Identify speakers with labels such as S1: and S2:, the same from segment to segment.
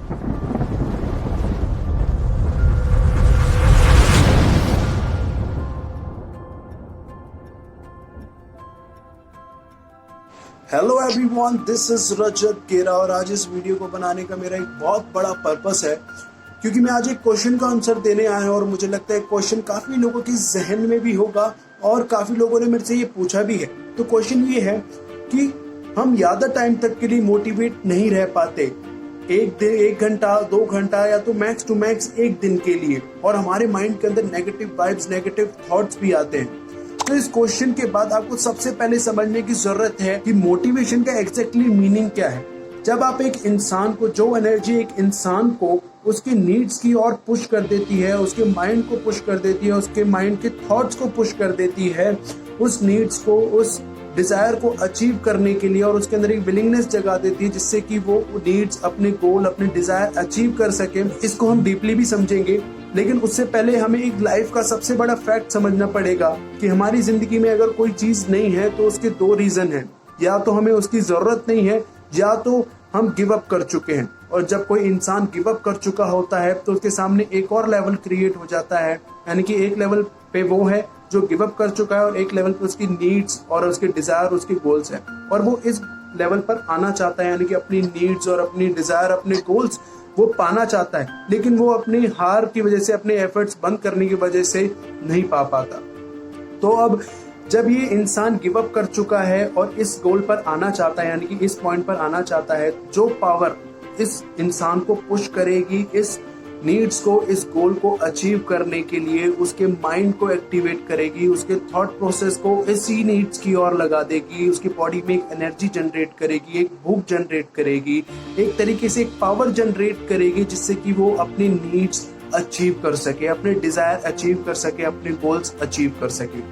S1: Hello everyone, this is रजत केरा और आज इस वीडियो को बनाने का मेरा एक बहुत बड़ा पर्पस है क्योंकि मैं आज एक क्वेश्चन का आंसर देने आया हूं और मुझे लगता है क्वेश्चन काफी लोगों के जहन में भी होगा और काफी लोगों ने मेरे से ये पूछा भी है। तो क्वेश्चन ये है कि हम ज्यादा टाइम तक के लिए मोटिवेट नहीं रह पाते, एक दिन, 1 घंटा, 2 घंटा या तो मैक्स टू मैक्स 1 दिन के लिए, और हमारे माइंड के अंदर नेगेटिव वाइब्स, नेगेटिव थॉट्स भी आते हैं। तो इस क्वेश्चन के बाद आपको सबसे पहले समझने की जरूरत है कि मोटिवेशन का एग्जैक्टली मीनिंग क्या है। जब आप एक इंसान को, जो एनर्जी एक इंसान को उसकी नीड्स की ओर पुश कर देती है, उसके माइंड को पुश कर देती है, उसके माइंड के थॉट्स को पुश कर देती है, उस नीड्स को, उस डिजायर को अचीव करने के लिए, और उसके अंदर एक विलिंगनेस जगा देती है जिससे कि वो नीड्स, अपने गोल, अपने डिजायर अचीव कर सके। इसको हम डीपली भी समझेंगे, लेकिन उससे पहले हमें एक लाइफ का सबसे बड़ा फैक्ट समझना पड़ेगा कि हमारी जिंदगी में अगर कोई चीज नहीं है तो उसके 2 रीजन हैं। या तो हमें उसकी जरूरत नहीं है या तो हम गिव अप कर चुके हैं। और जब कोई इंसान गिव अप कर चुका होता है तो उसके सामने एक और लेवल क्रिएट हो जाता है, यानी कि एक लेवल पे वो है जो गिव अप कर चुका है और एक लेवल पे उसकी नीड्स और उसके डिजायर, उसके गोल्स है, और वो इस लेवल पर आना चाहता है, यानी कि अपनी नीड्स और अपनी डिजायर, अपने गोल्स वो पाना चाहता है, लेकिन वो अपनी हार की वजह से, अपने एफर्ट्स बंद करने की वजह से नहीं पा पाता। तो अब जब ये इंसान गिव अप कर चुका है और इस गोल पर आना चाहता है, यानी कि इस पॉइंट पर आना चाहता है, जो पावर इस इंसान को पुश करेगी इस नीड्स को, इस गोल को अचीव करने के लिए, उसके माइंड को एक्टिवेट करेगी, उसके थॉट प्रोसेस को इसी नीड्स की ओर लगा देगी, उसकी बॉडी में एक एनर्जी जनरेट करेगी, एक भूख जनरेट करेगी, एक तरीके से एक पावर जनरेट करेगी जिससे कि वो अपनी नीड्स अचीव कर सके, अपने डिजायर अचीव कर सके, अपने गोल्स अचीव कर सके।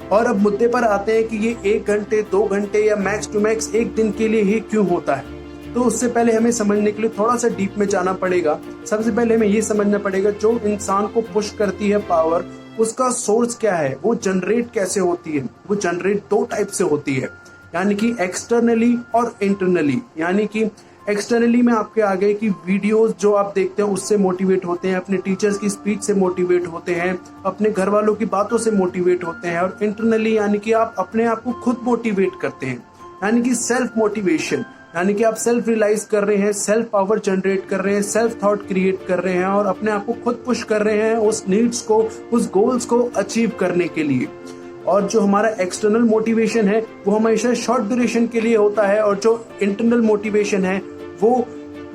S1: और अब मुद्दे पर आते हैं कि ये 1 घंटे, 2 घंटे या मैक्स टू मैक्स 1 दिन के लिए ही क्यों होता है। तो उससे पहले हमें समझने के लिए थोड़ा सा डीप में जाना पड़ेगा। सबसे पहले हमें ये समझना पड़ेगा जो इंसान को पुश करती है पावर, उसका सोर्स क्या है, वो जनरेट कैसे होती है। वो जनरेट 2 टाइप से होती है, यानी कि एक्सटर्नली और इंटरनली। यानी कि एक्सटर्नली में आपके आगे की वीडियोस जो आप देखते हैं उससे मोटिवेट होते हैं, अपने टीचर्स की स्पीच से मोटिवेट होते हैं, अपने घर वालों की बातों से मोटिवेट होते हैं। और इंटरनली यानी कि आप अपने आप को खुद मोटिवेट करते हैं, यानी कि सेल्फ मोटिवेशन, यानी कि आप सेल्फ रियलाइज कर रहे हैं, सेल्फ पावर जनरेट कर रहे हैं, सेल्फ थॉट क्रिएट कर रहे हैं और अपने आप को खुद पुश कर रहे हैं उस नीड्स को, उस गोल्स को अचीव करने के लिए। और जो हमारा एक्सटर्नल मोटिवेशन है वो हमेशा शॉर्ट ड्यूरेशन के लिए होता है, और जो इंटरनल मोटिवेशन है वो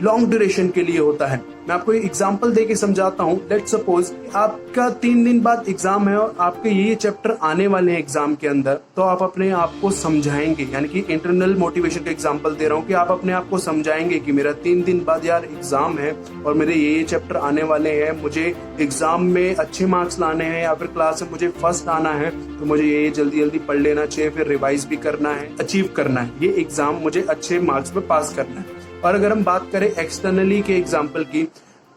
S1: लॉन्ग ड्यूरेशन के लिए होता है। मैं आपको एक एग्जांपल देके समझाता हूँ। लेट्स सपोज आपका 3 दिन बाद एग्जाम है और आपके ये चैप्टर आने वाले हैं एग्जाम के अंदर, तो आप अपने आप को समझाएंगे, यानी कि इंटरनल मोटिवेशन का एग्जांपल दे रहा हूँ कि आप अपने आप को समझाएंगे कि मेरा 3 दिन बाद यार एग्जाम है और मेरे ये चैप्टर आने वाले हैं, मुझे एग्जाम में अच्छे मार्क्स लाने हैं या फिर क्लास में मुझे फर्स्ट आना है, तो मुझे ये जल्दी जल्दी पढ़ लेना चाहिए, फिर रिवाइज भी करना है, अचीव करना है, ये एग्जाम मुझे अच्छे मार्क्स में पास करना है। और अगर हम बात करें एक्सटर्नली के एग्जाम्पल की,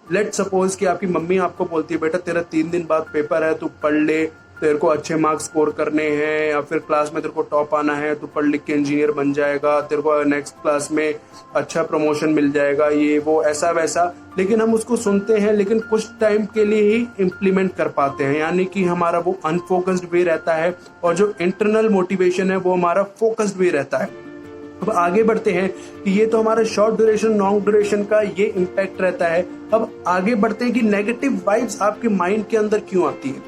S1: लेट सपोज कि आपकी मम्मी आपको बोलती है बेटा तेरा 3 दिन बाद पेपर है, तू पढ़ ले, तेरे को अच्छे मार्क्स स्कोर करने हैं, या फिर क्लास में तेरे को टॉप आना है, तू पढ़ लिख के इंजीनियर बन जाएगा, तेरे को नेक्स्ट क्लास में अच्छा प्रमोशन मिल जाएगा, ये वो ऐसा वैसा। लेकिन हम उसको सुनते हैं लेकिन कुछ टाइम के लिए ही इम्प्लीमेंट कर पाते हैं, यानी कि हमारा वो अनफोकस्ड वे रहता है, और जो इंटरनल मोटिवेशन है वो हमारा फोकस्ड वे रहता है। अब आगे बढ़ते हैं कि ये तो हमारा शॉर्ट ड्यूरेशन, लॉन्ग ड्यूरेशन का ये इम्पैक्ट रहता है। अब आगे बढ़ते हैं कि नेगेटिव वाइब्स आपके माइंड के अंदर क्यों आती है।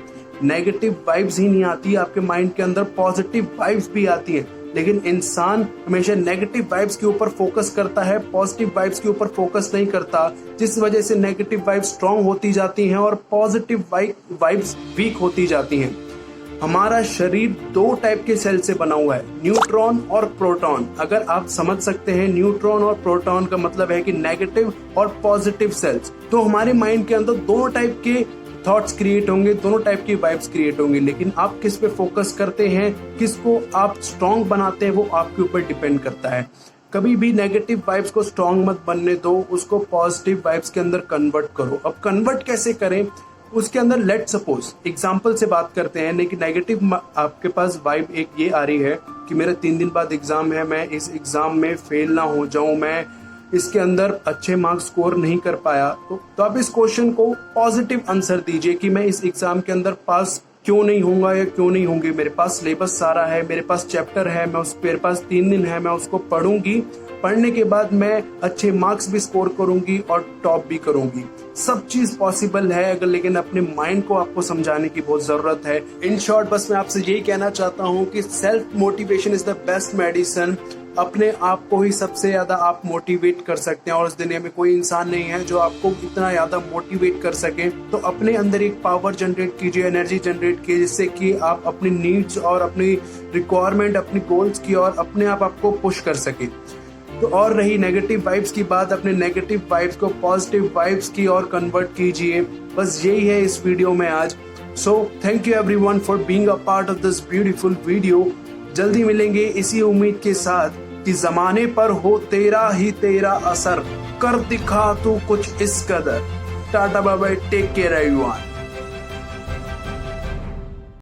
S1: नेगेटिव वाइब्स ही नहीं आती, आपके माइंड के अंदर पॉजिटिव वाइब्स भी आती हैं, लेकिन इंसान हमेशा नेगेटिव वाइब्स के ऊपर फोकस करता है, पॉजिटिव वाइब्स के ऊपर फोकस नहीं करता, जिस वजह से नेगेटिव वाइब्स स्ट्रांग होती जाती हैं और पॉजिटिव वाइब्स वीक होती जाती हैं। हमारा शरीर 2 टाइप के सेल से बना हुआ है, न्यूट्रॉन और प्रोटॉन। अगर आप समझ सकते हैं न्यूट्रॉन और प्रोटॉन का मतलब है कि नेगेटिव और पॉजिटिव सेल्स। तो हमारे माइंड के अंदर दोनों टाइप के थॉट्स क्रिएट होंगे, दोनों टाइप की वाइब्स क्रिएट होंगी, लेकिन आप किस पे फोकस करते हैं, किसको आप स्ट्रॉन्ग बनाते हैं, वो आपके ऊपर डिपेंड करता है। कभी भी नेगेटिव वाइब्स को स्ट्रॉन्ग मत बनने दो, उसको पॉजिटिव वाइब्स के अंदर कन्वर्ट करो। अब कन्वर्ट कैसे करें, उसके अंदर लेट सपोज एग्जाम्पल से बात करते हैं, लेकिन नेगेटिव आपके पास वाइब एक ये आ रही है कि मेरा 3 दिन बाद एग्जाम है, मैं इस एग्जाम में फेल ना हो जाऊं, मैं इसके अंदर अच्छे मार्क्स स्कोर नहीं कर पाया, तो आप इस क्वेश्चन को पॉजिटिव आंसर दीजिए कि मैं इस एग्जाम के अंदर पास क्यों नहीं होऊंगा या क्यों नहीं होंगी। मेरे पास सिलेबस सारा है, मेरे पास चैप्टर है, मेरे पास 3 दिन है, मैं उसको पढ़ूंगी, पढ़ने के बाद मैं अच्छे मार्क्स भी स्कोर करूंगी और टॉप भी करूंगी। सब चीज पॉसिबल है, अगर लेकिन अपने माइंड को आपको समझाने की बहुत जरूरत है। इन शॉर्ट बस मैं आपसे यही कहना चाहता हूँ कि self motivation is the best medicine. अपने आप को ही सबसे ज्यादा आप मोटिवेट कर सकते हैं और इस दुनिया में कोई इंसान नहीं है जो आपको इतना ज्यादा मोटिवेट कर सके। तो अपने अंदर एक पावर जनरेट कीजिए, एनर्जी जनरेट कीजिए, जिससे कि आप अपनी नीड्स और अपनी रिक्वायरमेंट, अपनी गोल्स की और अपने आप आपको पुश कर सके। तो और रही नेगेटिव वाइब्स की बात, अपने नेगेटिव वाइब्स को पॉजिटिव वाइब्स की और कन्वर्ट कीजिए। बस यही है इस वीडियो में आज। So thank you everyone for being a part of this beautiful video. जल्दी मिलेंगे इसी उम्मीद के साथ कि जमाने पर हो तेरा ही तेरा असर, कर दिखा तू कुछ इस कदर। Tata bye bye, take care everyone.